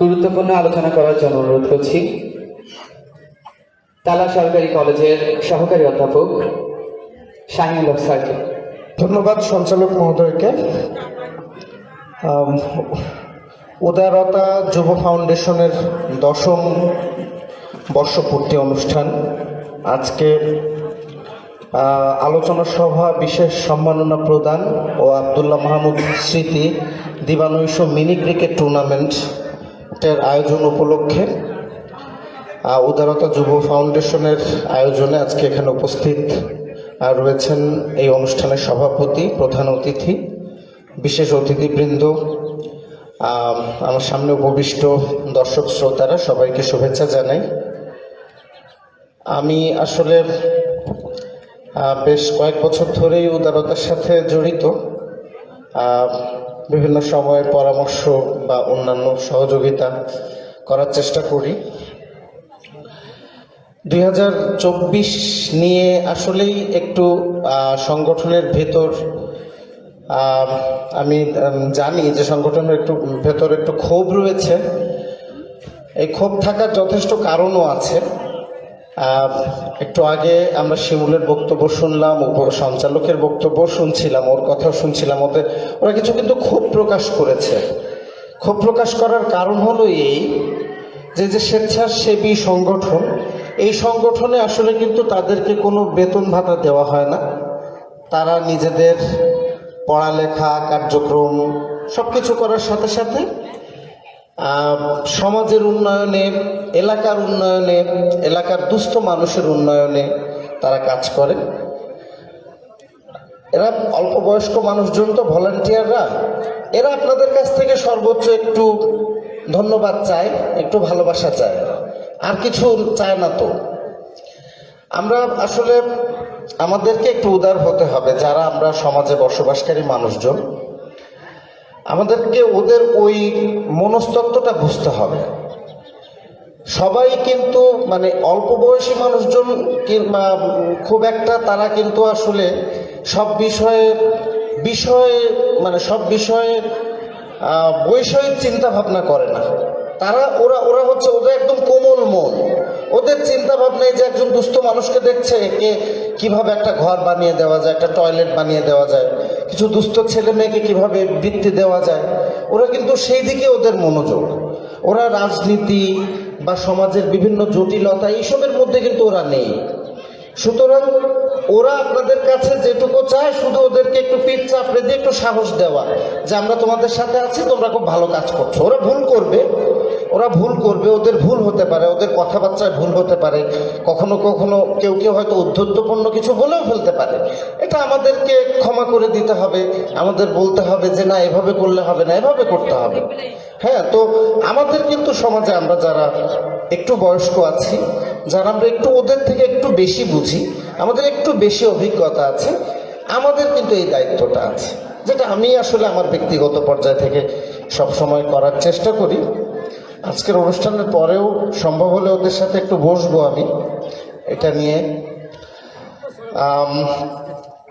গুরুত্বপূর্ণ আলোচনা করার জন্য অনুরোধ করছি তালা সরকারি কলেজের সহকারী অধ্যাপক শাহিনুল হক স্যারকে। ধন্যবাদ সঞ্চালক মহোদয়কে। উদারতা যুব ফাউন্ডেশনের 10ম বর্ষপূর্তি অনুষ্ঠান আজকে আলোচনা সভা, বিশেষ সম্মাননা প্রদান ও আব্দুল্লাহ মাহমুদ স্মৃতি দিবানৈশ মিনি ক্রিকেট টুর্নামেন্টের আয়োজন উপলক্ষে উদারতা যুব ফাউন্ডেশনের আয়োজনে আজকে এখানে উপস্থিত রয়েছেন এই অনুষ্ঠানের সভাপতি, প্রধান অতিথি, বিশেষ অতিথিবৃন্দ, আমার সামনে উপবিষ্ট দর্শক শ্রোতারা, সবাইকে শুভেচ্ছা জানাই। আমি আসলে বেশ কয়েক বছর ধরেই উদারতার সাথে জড়িত। বিভিন্ন সময়ে পরামর্শ বা অন্যান্য সহযোগিতা করার চেষ্টা করি। 2024 নিয়ে আসলেই একটু সংগঠনের ভেতর আমি জানি যে সংগঠনের ভেতর একটু ক্ষোভ রয়েছে। এই ক্ষোভ থাকার যথেষ্ট কারণও আছে। একটু আগে আমরা শিমুলের বক্তব্য শুনলাম, সঞ্চালকের বক্তব্য শুনছিলাম, ওর কথাও শুনছিলাম। ওরা কিছু কিন্তু ক্ষোভ প্রকাশ করেছে। ক্ষোভ প্রকাশ করার কারণ হলো এই যে স্বেচ্ছাসেবী সংগঠন, এই সংগঠনে আসলে কিন্তু তাদেরকে কোনো বেতন ভাতা দেওয়া হয় না। তারা নিজেদের পড়ালেখা কার্যক্রম সব কিছু করার সাথে সাথে সমাজের উন্নয়নে, এলাকার উন্নয়নে, এলাকার দুস্থ মানুষের উন্নয়নে তারা কাজ করে। এরা অল্প বয়স্ক মানুষজন তো ভলান্টিয়াররা, এরা আপনাদের কাছ থেকে সর্বোচ্চ একটু ধন্যবাদ চায়, একটু ভালোবাসা চায়, আর কিছু চায় না। তো আমরা আসলে আমাদেরকে একটু উদার হতে হবে। যারা আমরা সমাজে বসবাসকারী মানুষজন, আমাদেরকে ওদের ওই মনস্তত্ত্বটা বুঝতে হবে। সবাই কিন্তু মানে অল্প বয়সী মানুষজন খুব একটা তারা কিন্তু আসলে সব বিষয়ে বৈষয়িক চিন্তা ভাবনা করে না। ওরা হচ্ছে ওদের একদম কোমল মন। ওদের চিন্তা ভাবনায় যে একজন দুস্থ মানুষকে দেখছে, একে কিভাবে একটা ঘর বানিয়ে দেওয়া যায়, একটা টয়লেট বানিয়ে দেওয়া যায়, কিছু দুস্থ ছেলে মেয়েকে কিভাবে বৃত্তি দেওয়া যায়, ওরা কিন্তু সেই দিকে ওদের মনোযোগ। ওরা রাজনীতি বা সমাজের বিভিন্ন জটিলতা এইসবের মধ্যে কিন্তু ওরা নেই। সুতরাং ওরা আপনাদের কাছে যেটুকু চায়, শুধু ওদেরকে একটু পিঠ চাপড়ে দিয়ে একটু সাহস দেওয়া যে আমরা তোমাদের সাথে আছি, তোমরা খুব ভালো কাজ করছো। ওরা ভুল করবে, ওদের ভুল হতে পারে, ওদের কথাবার্তায় ভুল হতে পারে, কখনো কখনো কেউ হয়তো উদ্ধত্যপূর্ণ কিছু বলেও ফেলতে পারে। এটা আমাদেরকে ক্ষমা করে দিতে হবে, আমাদের বলতে হবে যে না, এভাবে করলে হবে না, এভাবে করতে হবে। হ্যাঁ, তো আমাদের কিন্তু সমাজে আমরা যারা একটু বয়স্ক আছি, যারা আমরা একটু ওদের থেকে একটু বেশি বুঝি, আমাদের একটু বেশি অভিজ্ঞতা আছে, আমাদের কিন্তু এই দায়িত্বটা আছে, যেটা আমি আসলে আমার ব্যক্তিগত পর্যায় থেকে সব সময় করার চেষ্টা করি। আজকের অনুষ্ঠানের পরেও সম্ভব হলে ওদের সাথে একটু বসবো আমি এটা নিয়ে।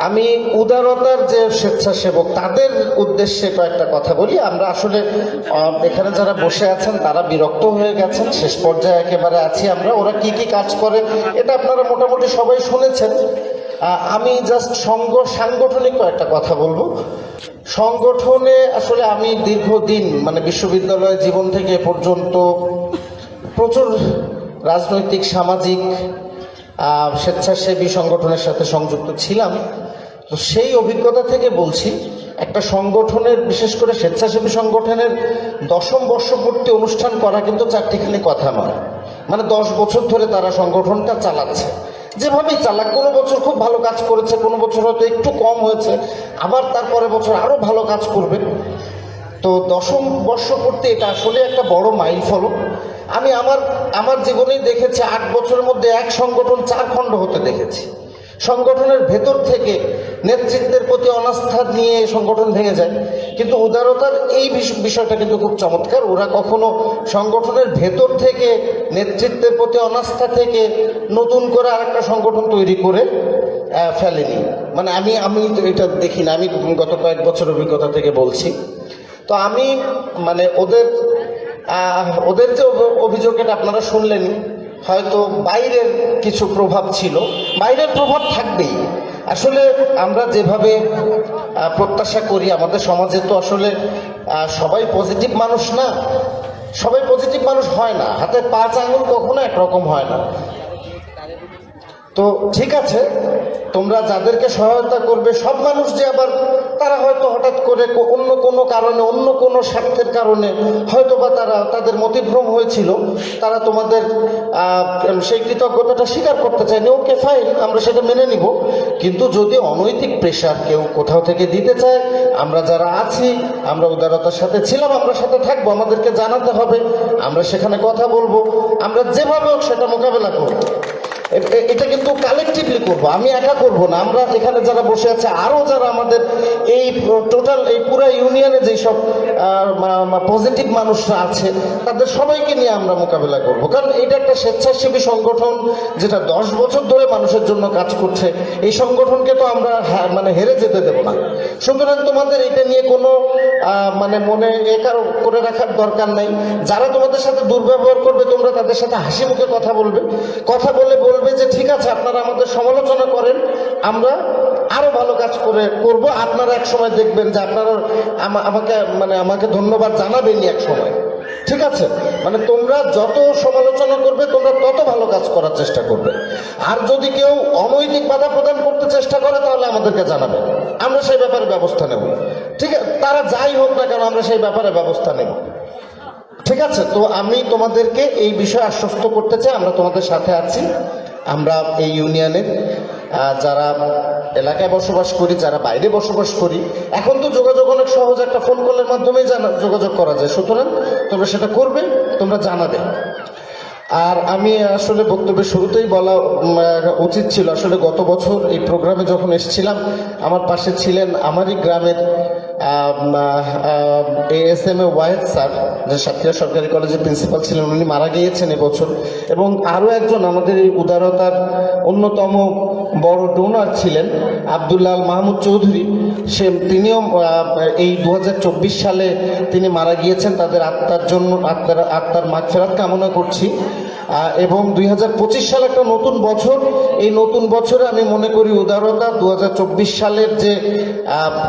আমি উদারতার যে স্বেচ্ছাসেবক তাদের উদ্দেশ্যে কয়েকটা কথা বলি। আমরা আসলে এখানে যারা বসে আছেন তারা বিরক্ত হয়ে গেছেন, শেষ পর্যায়ে একেবারে আছি আমরা। ওরা কি কি কাজ করে এটা আপনারা মোটামুটি সবাই শুনেছেন। আমি জাস্ট সাংগঠনিক কয়েকটা কথা বলবো। সংগঠনে আসলে আমি দীর্ঘদিন মানে বিশ্ববিদ্যালয় জীবন থেকে এ পর্যন্ত প্রচুর রাজনৈতিক, সামাজিক, স্বেচ্ছাসেবী সংগঠনের সাথে সংযুক্ত ছিলাম। তো সেই অভিজ্ঞতা থেকে বলছি, একটা সংগঠনের, বিশেষ করে স্বেচ্ছাসেবী সংগঠনের 10ম বর্ষপূর্তি অনুষ্ঠান করা কিন্তু চারটিখানি কথা নয়। মানে 10 বছর ধরে তারা সংগঠনটা চালাচ্ছে, যেভাবেই চালাক। কোনো বছর খুব ভালো কাজ করেছে, কোনো বছর হয়তো একটু কম হয়েছে, আবার তারপরের বছর আরও ভালো কাজ করবে। তো 10ম বর্ষপূর্তি এটা আসলে একটা বড় মাইল ফলক। আমি আমার জীবনেই দেখেছি 8 বছরের মধ্যে এক সংগঠন 4 খণ্ড হতে দেখেছি। সংগঠনের ভেতর থেকে নেতৃত্বের প্রতি অনাস্থা নিয়ে সংগঠন ভেঙে যায়। কিন্তু উদারতার এই বিষয়টা কিন্তু খুব চমৎকার। ওরা কখনো সংগঠনের ভেতর থেকে নেতৃত্বের প্রতি অনাস্থা থেকে নতুন করে আরেকটা সংগঠন তৈরি করে ফেলেনি। মানে আমি এটা দেখি না, আমি গত কয়েক বছর অভিজ্ঞতা থেকে বলছি। তো আমি মানে ওদের ওদের যে অভিযোগ এটা আপনারা শুনলেনই, হয়তো বাইরের কিছু প্রভাব ছিল, বাইরের প্রভাব থাকবেই। আসলে আমরা যেভাবে প্রত্যাশা করি, আমাদের সমাজে তো আসলে সবাই পজিটিভ মানুষ না, সবাই পজিটিভ মানুষ হয় না, হাতে 5 আঙুল কখনো একরকম হয় না। তো ঠিক আছে, তোমরা যাদেরকে সহায়তা করবে সব মানুষ যে আবার তারা হয়তো হঠাৎ করে অন্য কোনো কারণে, অন্য কোনো স্বার্থের কারণে হয়তো বা তাদের মতিভ্রম হয়েছিল, তারা তোমাদের সেই কৃতজ্ঞতাটা স্বীকার করতে চায়নি, ওকে ফাইন, আমরা সেটা মেনে নিব। কিন্তু যদি অনৈতিক প্রেশার কেউ কোথাও থেকে দিতে চায়, আমরা যারা আছি, আমরা উদারতার সাথে ছিলাম, আমরা সাথে থাকবো, আমাদেরকে জানাতে হবে, আমরা সেখানে কথা বলবো, আমরা যেভাবে হোক সেটা মোকাবেলা করবো। এটা কিন্তু কালেকটিভলি করবো, আমি একা করবো না। আমরা এখানে যারা বসে আছে, আরও যারা আমাদের এই টোটাল এই পুরো ইউনিয়নে যেসব পজিটিভ মানুষরা আছে, তাদের সবাইকে নিয়ে আমরা মোকাবেলা করবো। কারণ এটা একটা স্বেচ্ছাসেবী সংগঠন যেটা 10 বছর ধরে মানুষের জন্য কাজ করছে। এই সংগঠনকে তো আমরা হেরে যেতে দেবো না। সুতরাং তোমাদের এটা নিয়ে কোনো মনে করে রাখার দরকার নাই। যারা তোমাদের সাথে দুর্ব্যবহার করবে, তোমরা তাদের সাথে হাসি মুখে কথা বলবে, কথা বলে বলবে যে ঠিক আছে, আপনারা আমাদের সমালোচনা করেন, আমরা আরো ভালো কাজ করব। আপনারা এক সময় দেখবেন যে আপনারা আমাকে ধন্যবাদ জানাবেনই এক সময়। ঠিক আছে, তোমরা যত সমালোচনা করবে, তোমরা তত ভালো কাজ করার চেষ্টা করবে। আর যদি কেউ অনৈতিক বাধা প্রদান করতে চেষ্টা করে, তাহলে আমাদেরকে জানাবে, আমরা সেই ব্যাপারে ব্যবস্থা নেব। ঠিক আছে, তারা যাই হোক না কেন, আমরা সেই ব্যাপারে ব্যবস্থা নেব। ঠিক আছে, তো আমি তোমাদেরকে এই বিষয়ে আশ্বস্ত করতে চাই, আমরা তোমাদের সাথে আছি। আমরা এই ইউনিয়নের যারা এলাকায় বসবাস করি, যারা বাইরে বসবাস করি, এখন তো যোগাযোগ অনেক সহজ, একটা ফোন কলের মাধ্যমেই যোগাযোগ করা যায়। সুতরাং তোমরা সেটা করবে, তোমরা জানাবে। আর আমি আসলে বক্তব্যের শুরুতেই বলা উচিত ছিল, আসলে গত বছর এই প্রোগ্রামে যখন এসেছিলাম, আমার পাশে ছিলেন আমারই গ্রামের ASM ওয়াহেদ স্যার, যে সাতক্ষীরা সরকারি কলেজের প্রিন্সিপাল ছিলেন, উনি মারা গিয়েছেন এবছর। এবং আরও একজন আমাদের এই উদারতার অন্যতম বড় ডোনার ছিলেন আব্দুল্লাহ মাহমুদ চৌধুরী, তিনিও এই 2024 সালে তিনি মারা গিয়েছেন। তাদের আত্মার জন্য আত্মার মাগফিরাত কামনা করছি। এবং 2025 সাল একটা নতুন বছর। এই নতুন বছরে আমি মনে করি উদারতা 2024 সালের যে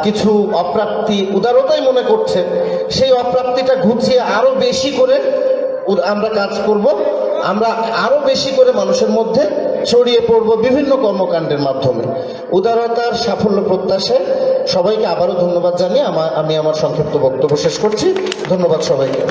কিছু অপ্রাপ্তি উদারতাই মনে করছে, সেই অপ্রাপ্তিটা ঘুচিয়ে আরো বেশি করে আমরা কাজ করব। আমরা আরো বেশি করে মানুষের মধ্যে ছড়িয়ে পড়ব বিভিন্ন কর্মকাণ্ডের মাধ্যমে। উদারতার সাফল্য প্রত্যাশায় সবাইকে আবারও ধন্যবাদ জানিয়ে আমি আমার সংক্ষিপ্ত বক্তব্য শেষ করছি। ধন্যবাদ সবাইকে।